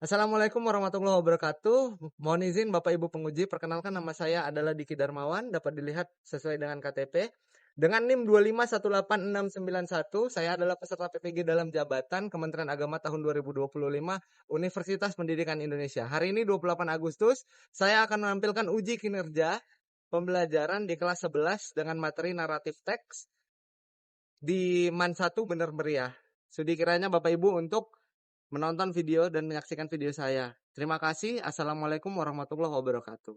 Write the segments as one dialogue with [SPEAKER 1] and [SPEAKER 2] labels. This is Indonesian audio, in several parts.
[SPEAKER 1] Assalamualaikum warahmatullahi wabarakatuh. Mohon izin Bapak Ibu penguji, perkenalkan nama saya adalah Diki Darmawan, dapat dilihat sesuai dengan KTP. Dengan NIM 2518691, saya adalah peserta PPG dalam jabatan Kementerian Agama tahun 2025 Universitas Pendidikan Indonesia. Hari ini 28 Agustus, saya akan menampilkan uji kinerja pembelajaran di kelas 11 dengan materi naratif teks di MAN 1 Benar Meriah. Sudi kiranya Bapak Ibu untuk menonton video dan menyaksikan video saya. Terima kasih. Assalamualaikum warahmatullahi wabarakatuh.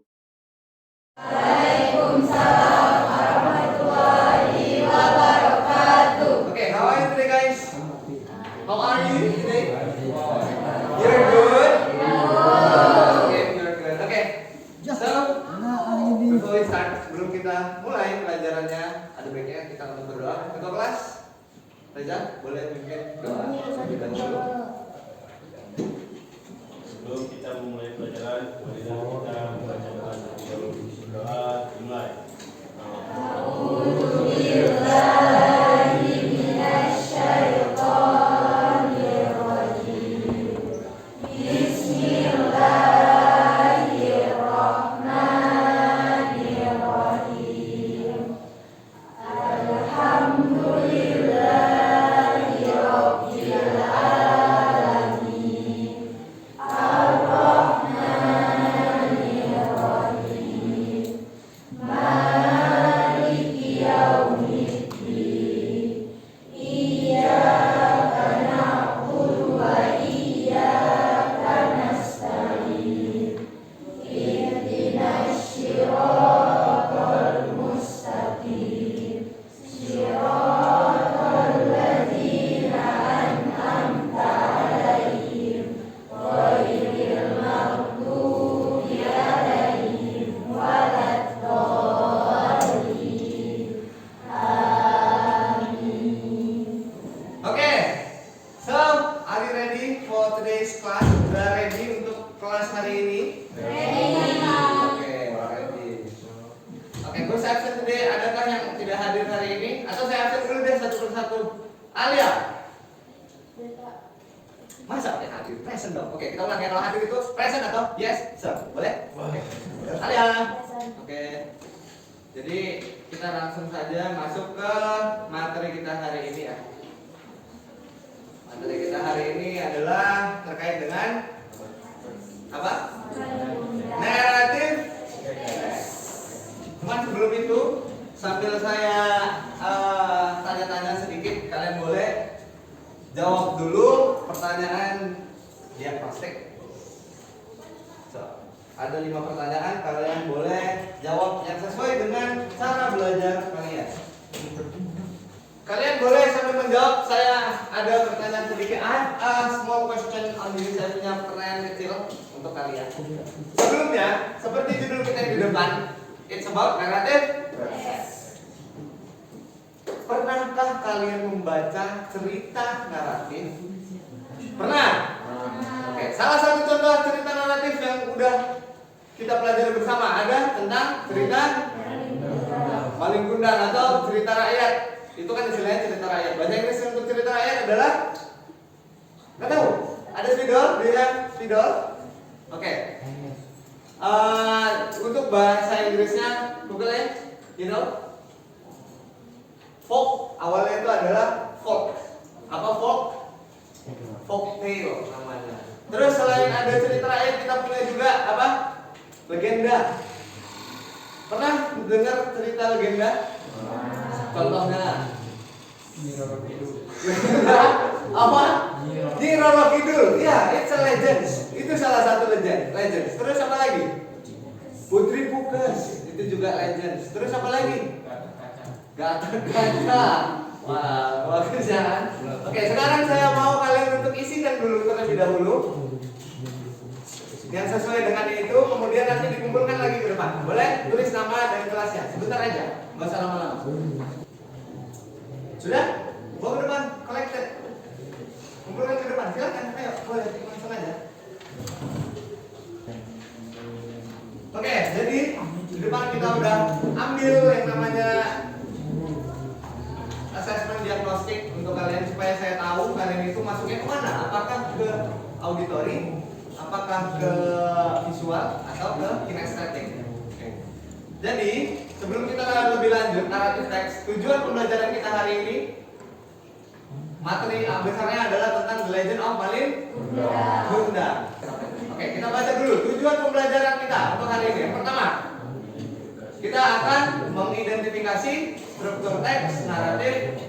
[SPEAKER 2] Waalaikumsalam warahmatullahi wabarakatuh.
[SPEAKER 3] Okay, how are you today, guys? How are you today? You're good? Okay, you're good. Okay, so before we start, sebelum kita mulai pelajarannya, ada baiknya kita untuk berdoa. Ketua kelas, Reza, boleh mungkin doa terlebih dahulu.
[SPEAKER 4] Sebelum kita memulai pelajaran, marilah kita membacakan doa dimulai.
[SPEAKER 3] Masa ya hadir? Present dong. Oke, kita ulang ya. Kalau hadir itu present atau yes, sir. Boleh? Oke. Alia. Oke. Jadi kita langsung saja masuk ke materi kita hari ini ya. Materi kita hari ini adalah terkait dengan apa? Narrative. Cuman sebelum itu, sambil saya tanya-tanya sedikit, kalian boleh jawab dulu pertanyaan diagnostik. Ada 5 pertanyaan, kalian boleh jawab yang sesuai dengan cara belajar kalian. Kalian boleh sambil menjawab, saya ada pertanyaan sedikit. A small question on this, saya punya pertanyaan kecil untuk kalian. Sebelumnya, seperti judul kita di depan, it's about narrative. Pernahkah kalian membaca cerita naratif? Pernah? Oke, salah satu contoh cerita naratif yang udah kita pelajari bersama ada tentang cerita Malin Kundang atau cerita rakyat. Itu kan istilahnya cerita rakyat. Bahasa Inggris untuk cerita rakyat adalah? Nggak tahu. Ada spidol? Dia spidol? Oke. Untuk bahasa Inggrisnya Google ya, you know? Folk awalnya itu adalah folk. Apa folk? Folk tale namanya. Terus selain ada cerita rakyat, kita punya juga apa? Legenda. Pernah dengar cerita legenda? Contohnya apa? Nyi Roro Kidul. Ya, it's a legend. Itu salah satu legend. Terus apa lagi? Putri Pukes. Itu juga legend. Terus apa lagi? Gatot-Kaca. Wah, bagus ya. Oke, sekarang saya mau kalian untuk isikan dulu terlebih dahulu yang sesuai dengan itu, kemudian nanti dikumpulkan lagi ke depan. Boleh? Tulis nama dan kelasnya. Sebentar aja, nggak usah lama-lama. Sudah? Bawa ke depan, collected. Kumpulkan ke depan. Silakan. Ayo, boleh langsung aja. Oke, jadi di depan kita udah ambil yang namanya assessment diagnostik untuk kalian supaya saya tahu kalian itu masuknya kemana, apakah ke auditori apakah ke visual atau ke kinestetik. Oke. Jadi sebelum kita lebih lanjut naratif teks, tujuan pembelajaran kita hari ini materi besarnya adalah tentang The Legend of Malin Kundang. Oke, kita baca dulu tujuan pembelajaran kita untuk hari ini. Yang pertama, kita akan mengidentifikasi struktur teks naratif,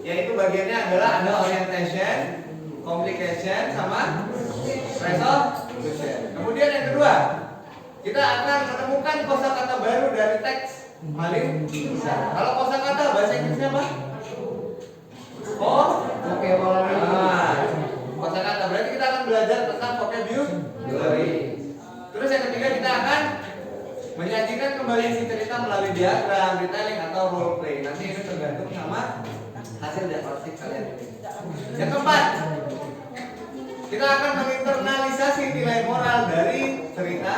[SPEAKER 3] yaitu bagiannya adalah ada orientation, complication, sama resolution. Kemudian yang kedua, kita akan menemukan kosakata baru dari teks Malin Kundang. Kalau kosakata bahasa Inggrisnya apa? Kosakata berarti kita akan belajar tentang vocabulary. Terus yang ketiga, kita akan menyajikan kembali si cerita melalui diagram, retelling atau role play. Nanti ini tergantung sama hasil diagnostik kalian. Yang keempat, kita akan menginternalisasi nilai moral dari cerita.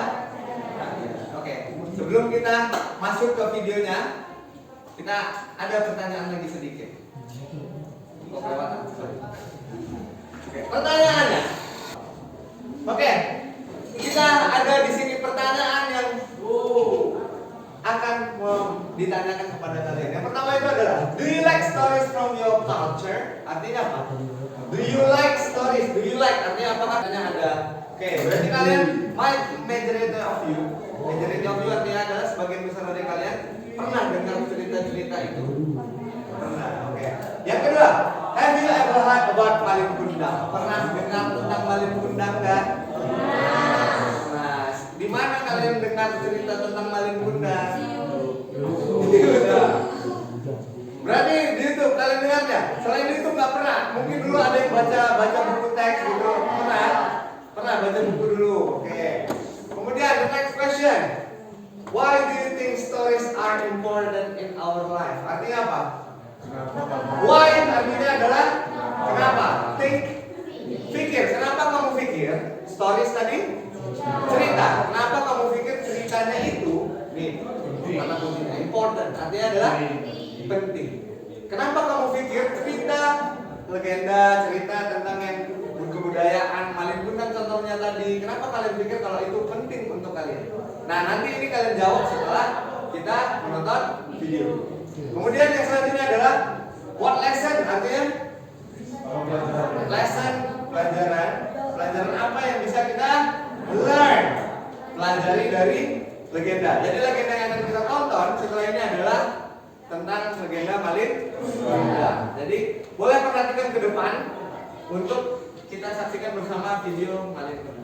[SPEAKER 3] Oke, sebelum kita masuk ke videonya, kita ada pertanyaan lagi sedikit. Oke, pertanyaannya. Oke, kita ada di sini pertanyaan yang akan ditanyakan kepada kalian. Yang pertama itu adalah, do you like stories from your culture? Artinya apa? Do you like stories? Do you like? Artinya apa? Katanya ada. Oke, berarti kalian, majority of you artinya adalah sebagian besar dari kalian pernah dengar cerita-cerita itu. Pernah. Oke. Yang kedua, have you ever heard about Malin Kundang? Pernah dengar tentang Malin Kundang kan? Nah, di mana kalian dengar cerita tentang Malin Kundang? Berarti di YouTube kalian dengarnya. Selain itu nggak pernah. Mungkin dulu ada yang baca buku teks gitu. Pernah baca buku dulu. Oke. Kemudian the next question. Why do you think stories are important in our life? Artinya apa? Why artinya adalah kenapa? Pikir. Kenapa kamu pikir? Stories tadi cerita. Kenapa kamu pikir ceritanya itu kata kuncinya important? Artinya adalah penting. Kenapa kamu pikir cerita legenda, cerita tentang yang kebudayaan Malin Kundang contohnya tadi? Kenapa kalian pikir kalau itu penting untuk kalian? Nah, nanti ini kalian jawab setelah kita menonton video. Kemudian yang selanjutnya adalah what lesson, artinya lesson, pelajaran apa yang bisa kita learn, pelajari dari legenda. Jadi legenda yang akan kita tonton setelah ini adalah tentang legenda Malin Kundang. Jadi boleh perhatikan ke depan untuk kita saksikan bersama video Malin Kundang.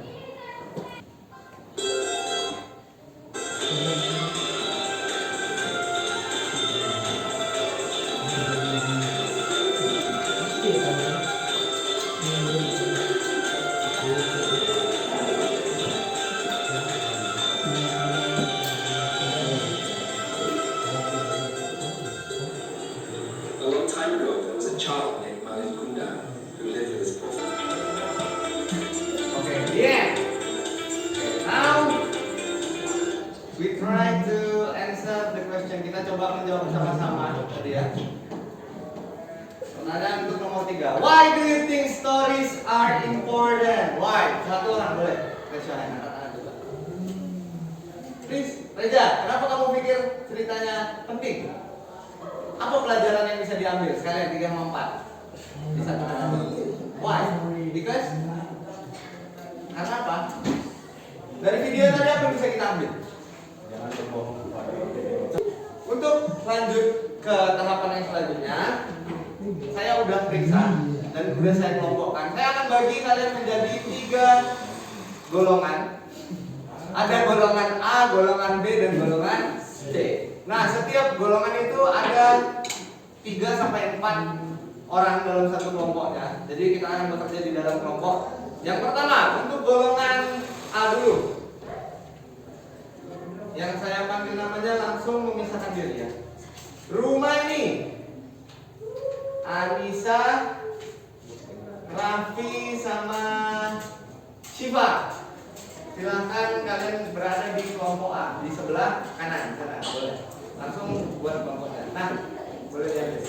[SPEAKER 5] A long time ago, there was a child named Malin Kundang who lived with his prophet.
[SPEAKER 3] Okay, yeah. Now we try to answer the question. Kita coba menjawab bersama-sama tadi ya. Pertanyaan untuk nomor 3. Why do you think stories are important? Why? Satu orang boleh. Raise your hand, angkat tangan coba. Please, Reza, kenapa kamu pikir ceritanya penting? Apa pelajaran yang bisa diambil? Sekalian 3 sama 4. Bisa tangan. Why? Because karena apa? Dari video tadi apa yang bisa kita ambil?
[SPEAKER 4] Jangan berbohong kepada
[SPEAKER 3] Untuk lanjut ke tahapan yang selanjutnya, saya udah periksa dan udah saya kelompokkan. Saya akan bagi kalian menjadi 3 golongan. Ada golongan A, golongan B, dan golongan C. Nah, setiap golongan itu ada 3 sampai 4 orang dalam satu kelompoknya. Jadi kita akan bekerja di dalam kelompok. Yang pertama, untuk golongan A dulu. Yang saya panggil namanya langsung memisahkan diri ya. Rumah ini Anissa, Raffi, sama Shiva. Silahkan kalian berada di kelompok A, di sebelah kanan sana, boleh. Langsung buat kelompoknya. Nah, boleh diambil.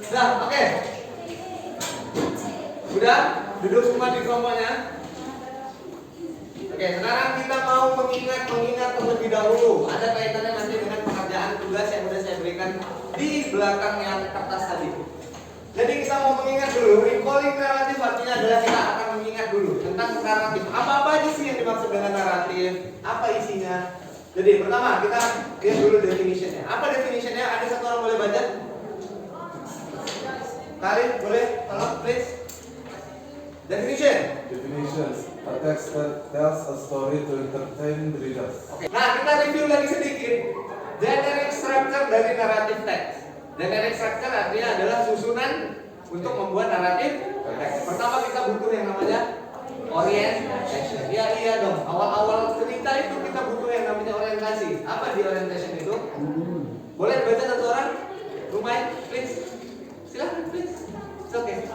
[SPEAKER 3] Nah, oke. Udah? Duduk semua di kelompoknya. Oke, sekarang kita mau mengingat terlebih dahulu. Ada kaitannya nanti dengan pekerjaan tugas yang sudah saya berikan di belakang yang kertas tadi. Jadi kita mau mengingat dulu. Recalling naratif artinya adalah kita akan mengingat dulu tentang naratif. Apa aja sih yang dimaksud dengan naratif? Apa isinya? Jadi pertama kita lihat dulu definitionnya. Apa definitionnya? Ada satu orang boleh baca? Karin, boleh? Tolong, please. Definition.
[SPEAKER 6] A text that tells a story to entertain the readers.
[SPEAKER 3] Oke. Nah, kita review lagi sedikit generic structure dari naratif teks. Generic structure artinya adalah susunan untuk membuat naratif teks. Pertama kita butuh yang namanya orientation. Iya dong. Awal-awal cerita itu kita butuh yang namanya orientasi. Apa di orientation itu? Boleh baca satu orang? Rumai, please. Silahkan, please. It's okay.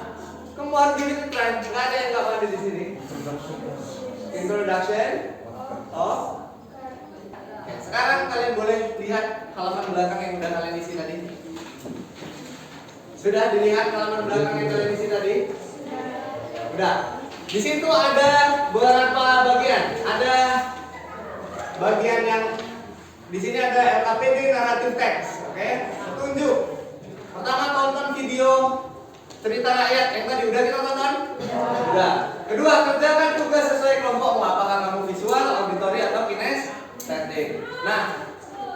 [SPEAKER 3] Kamu harus give it a try. Nggak ada yang nggak ada di sini. Introduction. Oh. Oke, sekarang kalian boleh lihat halaman belakang yang udah kalian isi tadi. Sudah dilihat halaman belakang yang kalian isi tadi? Udah. Di situ ada beberapa bagian. Ada bagian yang di sini ada LKPD naratif teks. Oke, petunjuk. Pertama tonton video cerita rakyat yang tadi udah kita tonton? Udah. Kedua, kerjakan tugas sesuai kelompokmu. Apakah kamu visual, auditory atau kinestetik? Nah,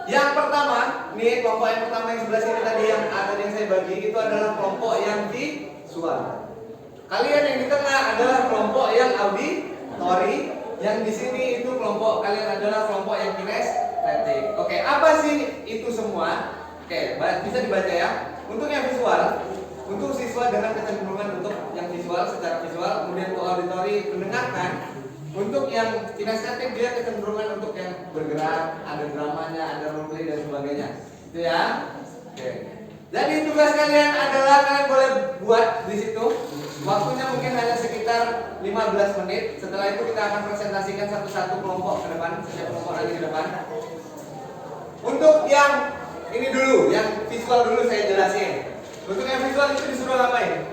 [SPEAKER 3] yang pertama, nih kelompok yang pertama yang sebelah sini tadi yang saya bagi itu adalah kelompok yang visual. Kalian yang di tengah adalah kelompok yang auditory. Yang di sini itu kelompok kalian adalah kelompok yang kinestetik. Oke, apa sih itu semua? Oke, bisa dibaca ya. Untuk yang visual, untuk siswa dengan kecenderungan untuk yang visual secara visual, kemudian untuk auditory mendengarkan. Untuk yang kinestetik dia kecenderungan untuk yang bergerak, ada dramanya, ada roleplay dan sebagainya. Itu ya. Oke. Jadi tugas kalian adalah kalian boleh buat di situ. Waktunya mungkin hanya sekitar 15 menit. Setelah itu kita akan presentasikan satu-satu kelompok ke depan, setiap kelompok lagi ke depan. Untuk yang ini dulu, yang visual dulu saya jelasin. Untuk yang visual itu disuruh ngapain?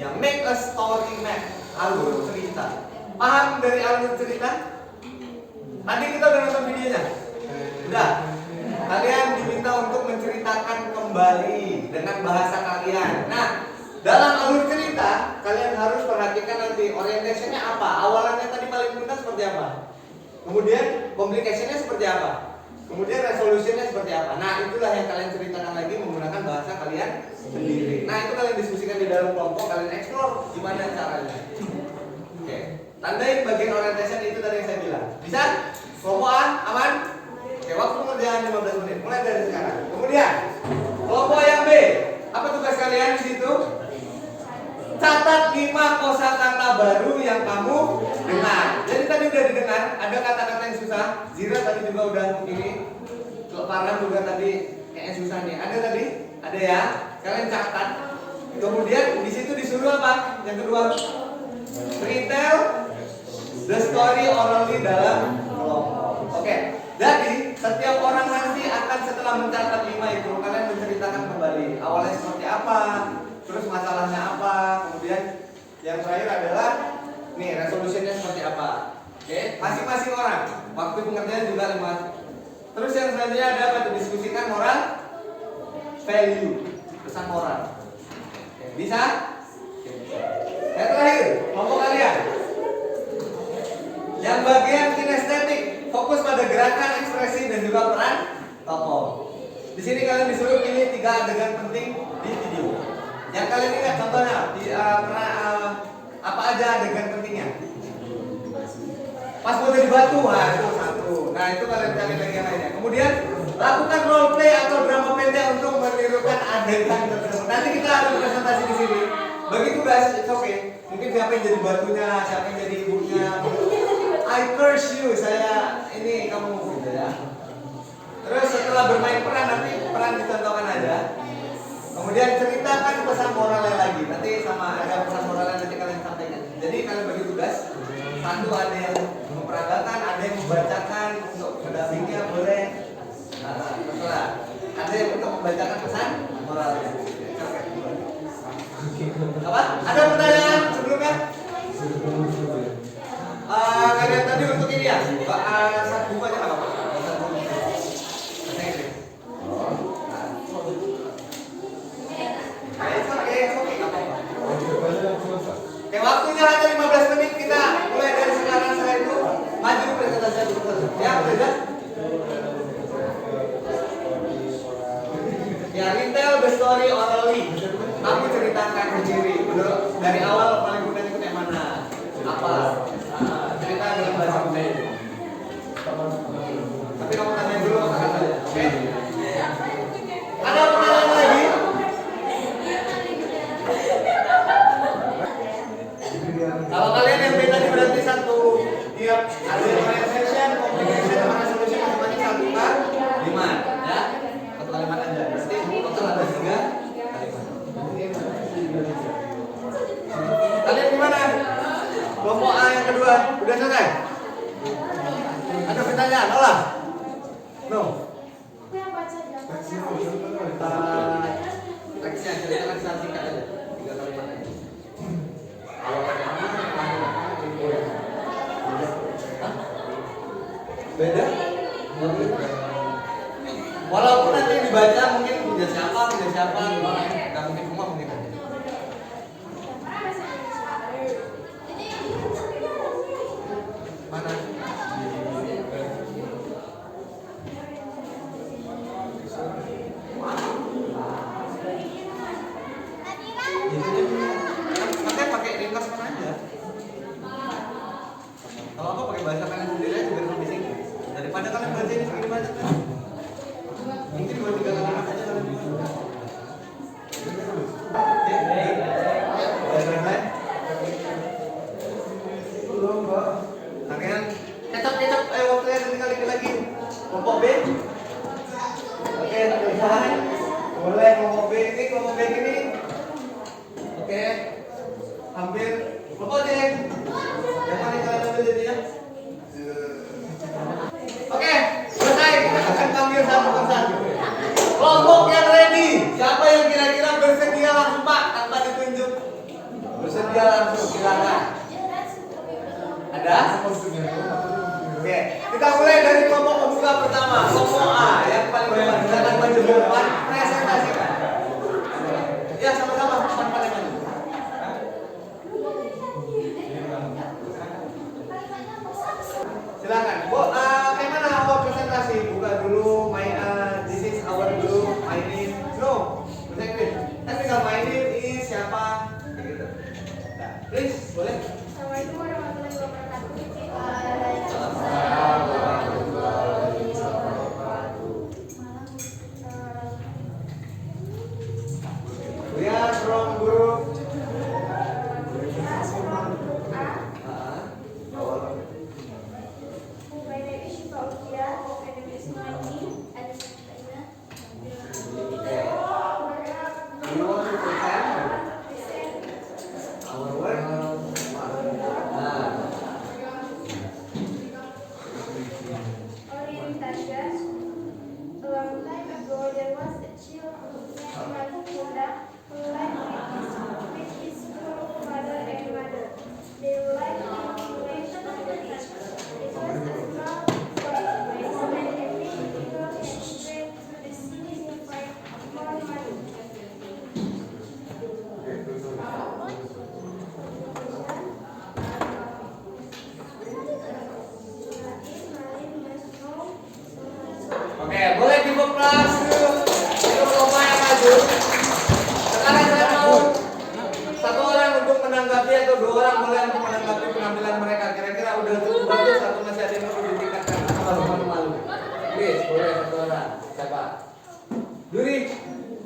[SPEAKER 3] Ya, make a story map, alur cerita. Paham dari alur cerita? Tadi kita udah nonton videonya. Udah. Kalian diminta untuk menceritakan kembali dengan bahasa kalian. Nah, dalam alur cerita kalian harus perhatikan nanti orientationnya apa. Awalannya tadi paling mudah seperti apa? Kemudian complication-nya seperti apa? Kemudian resolusinya seperti apa? Nah, itulah yang kalian ceritakan lagi menggunakan bahasa kalian sendiri. Nah, itu kalian diskusikan di dalam kelompok, kalian explore gimana caranya. Oke, tandain bagian orientation itu tadi yang saya bilang. Bisa? Kelompok A, aman? Oke, waktu pengerjaan 15 menit. Mulai dari sekarang. Kemudian, kelompok yang B. Apa tugas kalian di situ? Catat 5 kosakata baru yang kamu dengar. Jadi tadi udah didengar, ada kata-kata yang susah. Zira tadi juga udah ini. Parah juga tadi kayaknya susah nih. Ada tadi? Ada ya. Kalian catat. Kemudian di situ disuruh apa? Yang kedua, retell the story orally dalam kelompok. Oke. Jadi setiap orang nanti akan setelah mencatat 5 itu kalian menceritakan kembali awalnya seperti apa, terus masalahnya apa, kemudian yang terakhir adalah nih resolusinya seperti apa. Oke, masing-masing orang. Waktu pengerjaan juga 5. Terus yang selanjutnya ada apa? Diskusikan moral value, pesan moral. Oke, bisa? Yang terakhir, kelompok kalian. Yang bagian kinestetik fokus pada gerakan, ekspresi dan juga peran tokoh. Di sini kalian disuruh pilih 3 adegan penting di video. Yang kalian ingat contohnya apa aja adegan pentingnya? Pas foto di batu, nah itu satu. Nah itu kalian cari lagi yang lainnya. Kemudian lakukan role play atau drama pendek untuk menirukan adegan tersebut. Nanti kita akan presentasi di sini. Bagi tugas, it's okay. Mungkin siapa yang jadi batunya, siapa yang jadi ibunya. I curse you, saya ini kamu gitu ya. Terus setelah bermain peran nanti peran dicontohkan aja. Kemudian ceritakan pesan moralnya lagi. Nanti sama ada pesan moralnya nanti kalian sampaikan. Jadi kalian bagi tugas. Satu ada yang memperagakan, ada yang membacakan untuk pendampingnya boleh. Setelah ada yang untuk membacakan pesan moralnya. Apa? ada pertanyaan sebelumnya? Kalian tadi untuk ini ya, satu buku aja nggak apa-apa. Oke, waktunya hanya 15 menit, kita mulai dari sekarang. Setelah itu maju presentasi dulu. Ya, udah. Ya, retell the story orally. Aku ceritakan sendiri. Dari awal paling mudah itu yang mana? Apa? Cerita dalam bahasa Melayu. Tapi kamu tanya dulu kata-kata. Oke? Ada pertanyaan lagi? Kalau kalian yang beda tadi berarti satu tiap ada organization, communication, sama resolution masing-masing satu kan? 5 ya? Satu kalimat aja. Berarti total ada 3 kalimat. Kalian gimana? Kelompok A yang kedua udah selesai? Ada pertanyaan? Olah? No. Teksnya ceritakan secara singkat aja. 3 kalimat aja. Beda? Walaupun nanti dibaca mungkin punya siapa, nggak mungkin semua mungkin aja. Mana? Makanya pakai ringkas mana aja. Kalau apa pakai bahasa kalian sendiri aja biar lebih singkat. Daripada kalian baca ini segini banyak kan. Mungkin 2-3 kalimat aja kalian bisa.
[SPEAKER 6] Belum, Pak.
[SPEAKER 3] Kalian kecap waktunya tinggal dikit lagi. Kelompok B. Oke, selesai. Boleh kelompok B ini. Oke. Hampir kelompok D. Yang mana kalian ambil jadinya? Oke, selesai. Kita akan panggil satu persatu. Kelompok yang ready. Siapa yang kira-kira bersedia langsung Pak tanpa ditunjuk? Bersedia langsung silakan. Ada? Oke, kita mulai dari kelompok pembuka pertama. Kelompok A yang paling depan. Silakan maju ke depan. Presentasikan. Ya sama-sama. Paling maju. Silakan. Bu, gimana awal presentasi? Buka dulu. This is our group. My name. No. Bahasa Inggris. Kan tinggal my name is siapa? Kayak gitu. Nah, please, boleh?
[SPEAKER 2] Assalamualaikum warahmatullahi wabarakatuh.
[SPEAKER 3] We are from group.
[SPEAKER 2] My name is Shifa Ukia. My name is Mani. And this is Taina.
[SPEAKER 3] You want to present our work?
[SPEAKER 2] Orientation. A long time ago, there was a child named Malikunda who lived with his father and mother. They lived in the village of the beach. It was a small place, and every individual went to the city to find more money.
[SPEAKER 3] Oke, boleh dibuka kelompok yang maju. Sekarang saya mau satu orang untuk menanggapi atau 2 orang boleh untuk menanggapi penampilan mereka. Kira-kira udah cukup bagus atau masih ada yang perlu ditingkatkan atau malu-malu? Please, boleh 1 orang. Siapa? Duri,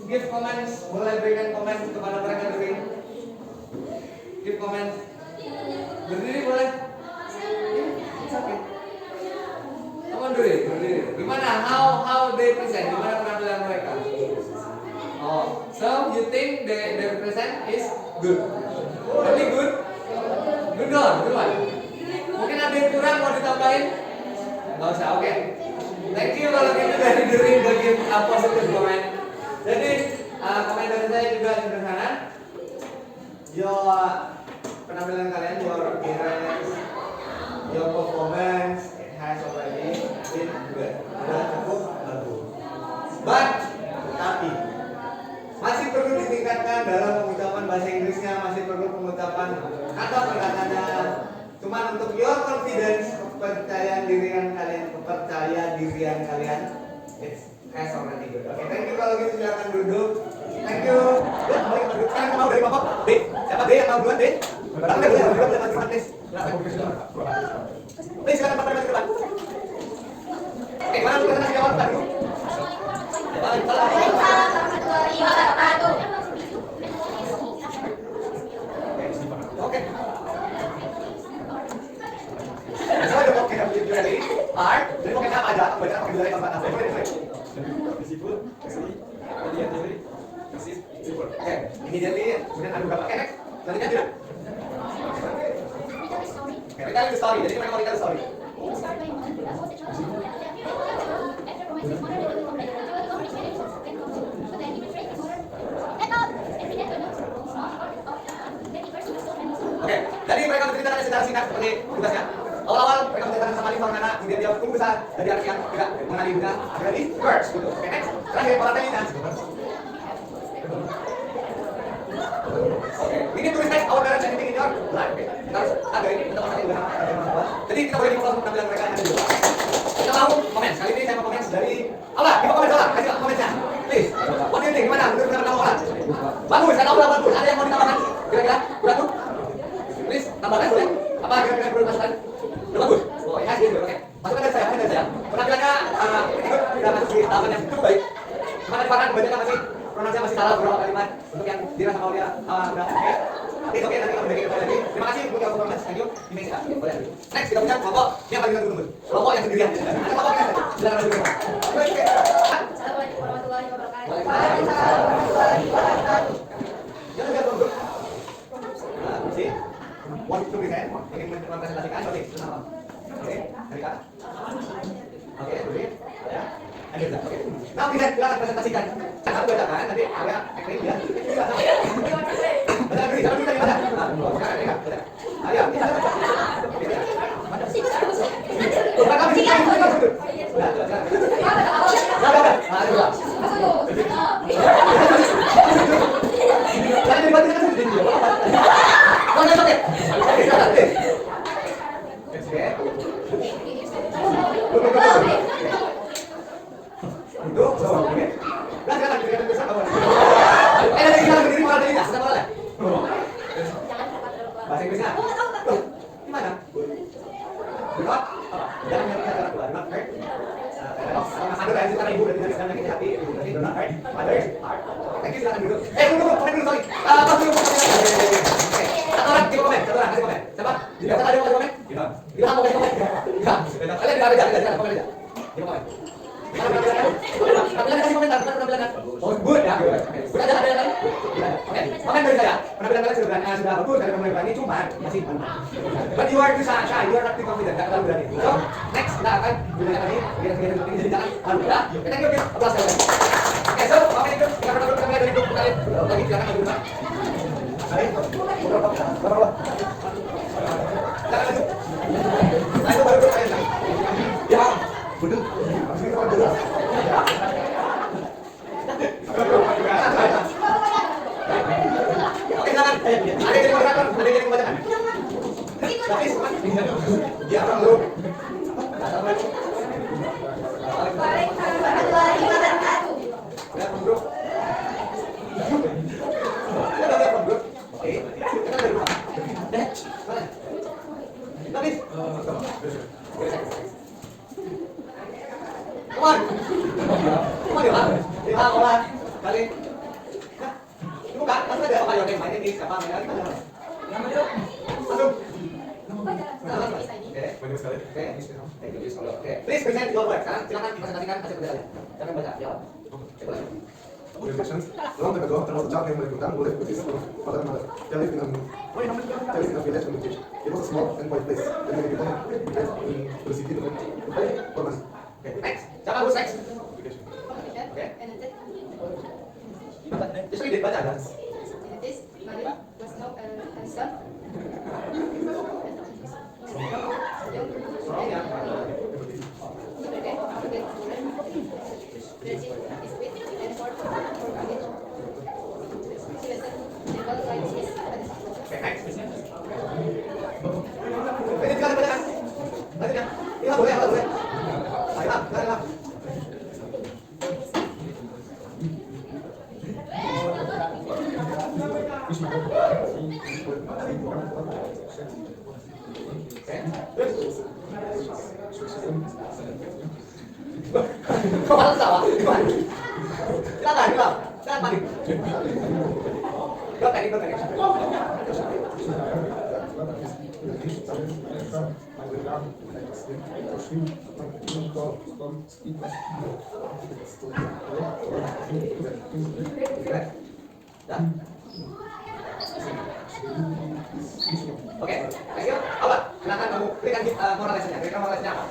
[SPEAKER 3] give comments. Boleh berikan komen kepada mereka Duri. Give comments. Berdiri boleh? It's okay. Come on Duri, berdiri. Gimana? How they present? Gimana penampilan mereka? Oh, so you think their present is good? Really good? Good one. Mungkin ada yang kurang mau ditambahin? Nggak usah, oke. Thank you kalau gitu dari Duri udah give positive comment. Jadi komen dari saya juga sederhana. penampilan kalian, your appearance, your performance, it has already been good. Sudah cukup bagus. But, tetapi masih perlu ditingkatkan dalam pengucapan bahasa Inggrisnya, masih perlu pengucapan kata perkataannya. Cuman untuk your confidence, kepercayaan dirian kalian, it has already good. Oke, thank you. Kalau gitu silakan duduk. Thank you. Sekarang mau dari Bapak. D. Siapa D yang mau duluan, D? Silakan Bapak ke depan. Oke, mana dulu kita jawab tadi? Oke. Oke, jadi art, jadi pokoknya apa aja, baca pakai dari tempat apa boleh. Oke, ini jadi kemudian adu berapa? Oke, next. Selanjutnya tidak. Oke, kita lihat story. Jadi mereka mau lihat story. Oke, jadi mereka menceritakan secara singkat seperti tugasnya. Awal-awal mereka menceritakan sama Lin karena kemudian dia tumbuh besar dari anak yang tidak mengenali dunia, akhirnya di first gitu. Oke, next. Terakhir para ini. Oke, ini tulis next our parents anything in your life. Oke, kita harus ada ini untuk masalah juga. Jadi kita boleh difokus penampilan mereka yang ada di luar. Kita mau komen. Kali ini saya mau komen dari Aula. Kita komen Aula. Kasih komennya. Please. What do you think? Gimana? Menurut pendapat kamu Aula? Bagus. Saya tahu Aula bagus. Ada yang mau ditambahkan? Kira-kira? Bagus. Please, tambahkan boleh. Apa kira-kira perlu masukan? Udah bagus. Oh, ya sih. Oke. Masukan dari saya. Penampilannya ikut sudah masuk di tahapan yang cukup baik. Cuma di depan kebanyakan masih masih salah beberapa kalimat untuk yang dirasa mau dia udah oke nanti kita bagi lagi. Terima kasih untuk yang performance. Thank you. Ini kita boleh. Next kita punya kelompok yang paling ditunggu. Kelompok yang sendirian. Ada kelompok yang silakan dulu. Oke.
[SPEAKER 2] Assalamualaikum warahmatullahi wabarakatuh.
[SPEAKER 3] Waalaikumsalam warahmatullahi wabarakatuh. Ya sudah duduk. Nah, sih. Want to present? Ingin mempresentasikan oke. Oke, dari Kak. Oke, dulu ya. Oke. Nah, kita presentasikan. Jangan bacakan nanti ada ekrim ya. Baca dulu, jangan dulu baca. Ayo. Bukan kami sih. Bahasa Inggrisnya? Gimana? Not? Jangan yang kita keluar. Not right? Ada dari sekarang ibu dari sekarang lagi hati. Not right? Ada ya? Thank you silakan duduk. Dulu, sorry. Pas dulu. Oke. Satu orang kasih komen. Siapa? Biasa ada yang mau komen? Bilang mau komen. Kalian tidak ada komen aja. Dia komen. Penampilan kasih komentar tentang penampilan. Oh, good ya. Sudah ada yang lain? Oke. Komen dari saya. Penampilan kalian sudah bagus dari mulai berani cuma masih belum. But you are too shy. You are not too confident. Tidak terlalu berani. So, next kita akan gunakan ini. Kita jadi jangan malu ya. Thank you. Aplaus sekali. Oke, so oke itu kita perlu mulai dari grup kalian. Lagi silakan ke rumah. Ayo. Berapa? Jangan lanjut. Ayo baru kalian. Ya. Betul. Oke, silakan. Ada yang moderator, ada yang membacakan. Ya, lu.
[SPEAKER 2] Waalaikumsalam warahmatullahi wabarakatuh.
[SPEAKER 3] Oke. Kita dari rumah. Tapi Come on, Olah. Kali. Ibu Kak, masih ada apa yang main ini? Siapa main lagi? Masuk. Oke. Oke. Please present your work. Sekarang silakan dipresentasikan hasil kerjanya. Jangan baca, jawab. Coba.
[SPEAKER 6] Long time ago, there was a child named Malikutan who lived with his father and mother. They lived in a village community. It was a small and quiet place. And many people went to the city to pay for money.
[SPEAKER 3] Okay, next. Siapa harus next? Oke. Just read it, baca kan?
[SPEAKER 7] This Malik was not
[SPEAKER 3] Oke, thank you. Apa? Silakan kamu berikan moral lesson-nya. Berikan moral lesson-nya apa?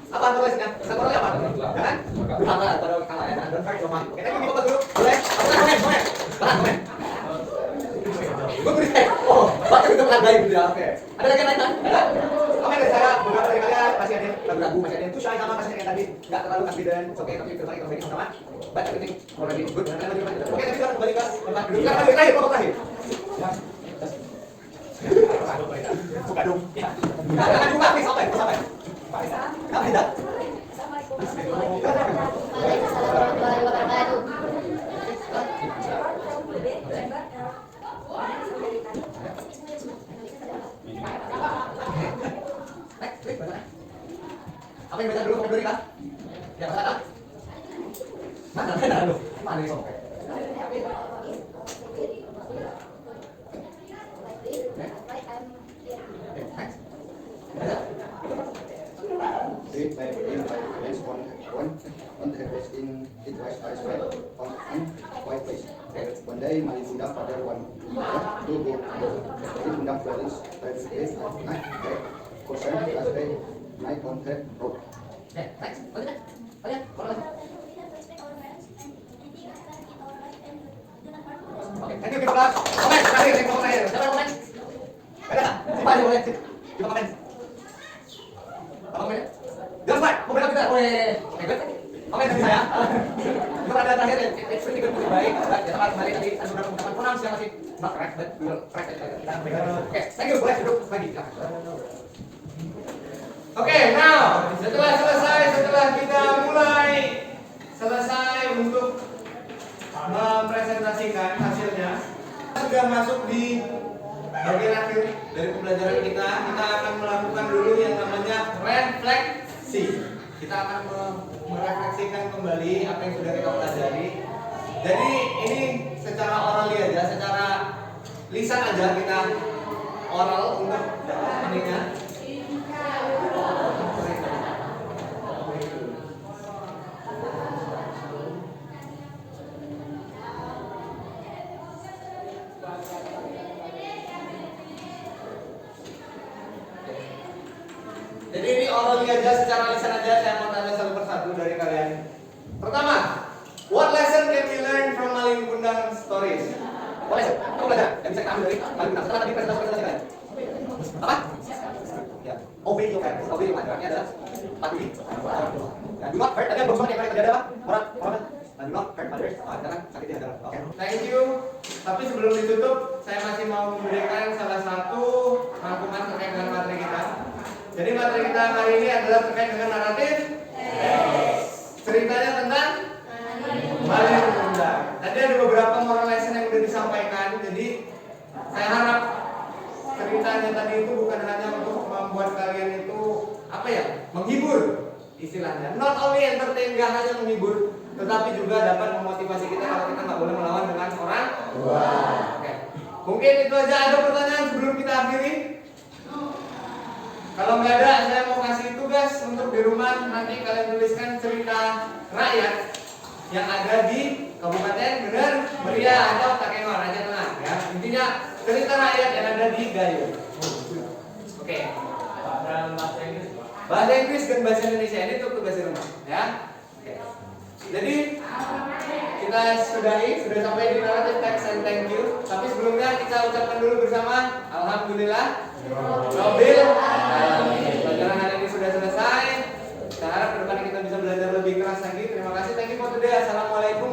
[SPEAKER 3] Apa moral lesson-nya? Bisa moralnya apa? Jangan durhaka pada kalah ya. Don't fight your mind. Oke, thank you. Bapak dulu. Boleh? Komen. Komen. Gue beri. Oh, baca itu menghargai benda. Oke. Ada lagi yang lain? Ada? Komen dari saya. Beberapa dari kalian masih ada yang ragu-ragu, masih ada yang too shy sama masih ada yang tadi nggak terlalu confident. Oke, tapi terbaik kalau ini sama. But everything already good. Oke, nanti kita kembali ke tempat duduk. Karena terakhir, pokok terakhir. Buka dong. Jangan buka, please. Sampai. Kamu tidak? Apa yang baca dulu? Kamu beri kan? Ya, baca kan? Mana lu? Mana ini sampai?
[SPEAKER 6] One day, my Buddha father one to go. Jadi Buddha values 5 days at night. Person last day night on head road.
[SPEAKER 3] Next. Oke, thank you kita kelas. Komen terakhir, Siapa yang komen? Ada nggak? Siapa yang boleh? Kita komen. Apa komen? Jangan lupa, komen kita. Oke, good. Komen dari saya. Kita ada terakhir ya. It's pretty good, lebih baik. Kita akan kembali tadi ada beberapa ungkapan pronoun yang masih not correct, but we will correct it. Oke, thank you. Boleh duduk lagi. Oke, now setelah kita mulai selesai untuk mempresentasikan hasilnya, kita sudah masuk di bagian akhir dari pembelajaran kita. Kita akan melakukan dulu yang namanya refleksi. Kita akan merefleksikan kembali apa yang sudah kita pelajari. Jadi ini secara oral aja, secara lisan aja kita oral untuk ininya. Jadi ini oral aja, secara lisan aja. Saya mau tanya satu persatu dari kalian. Pertama, what lesson can we learn from Malin Kundang stories? What lesson? Kamu belajar? Yang bisa kita ambil dari Malin Kundang setelah tadi presentasi kalian. Apa? Ya, obey your parents. Obey your parents. Ini adalah patuhi. Dan do not hurt. Tadi belum sempat yang tadi ada apa? Orang. Do not hurt others. Jangan sakiti hati orang. Oke. Thank you. Tapi sebelum ditutup, saya masih mau memberikan salah satu rangkuman terkait dengan materi kita. Jadi materi kita kali ini adalah terkait dengan naratif. Ceritanya tentang Malin Kundang. Tadi ada beberapa moral lesson yang sudah disampaikan. Jadi saya harap ceritanya tadi itu bukan hanya untuk membuat kalian itu apa ya, menghibur istilahnya. Not only entertain, gak hanya menghibur, tetapi juga dapat memotivasi kita kalau kita nggak boleh melawan dengan orang. Oke. Mungkin itu aja. Ada pertanyaan sebelum kita akhiri? Kalau nggak ada, saya mau kasih tugas untuk di rumah. Nanti kalian tuliskan cerita rakyat yang ada di Kabupaten Bener Meriah atau Takengon, Aceh Tengah. Ya, intinya cerita rakyat yang ada di Gayo. Oke. Bahasa Inggris dan bahasa Indonesia ini untuk tugas di rumah. Ya. Oke. Jadi kita sudah sampai di narrative text and thank you. Tapi sebelumnya kita ucapkan dulu bersama alhamdulillah. Robil. Pelajaran hari ini sudah selesai. Saya harap ke depan kita bisa belajar lebih keras lagi. Terima kasih. Thank you for today. Assalamualaikum.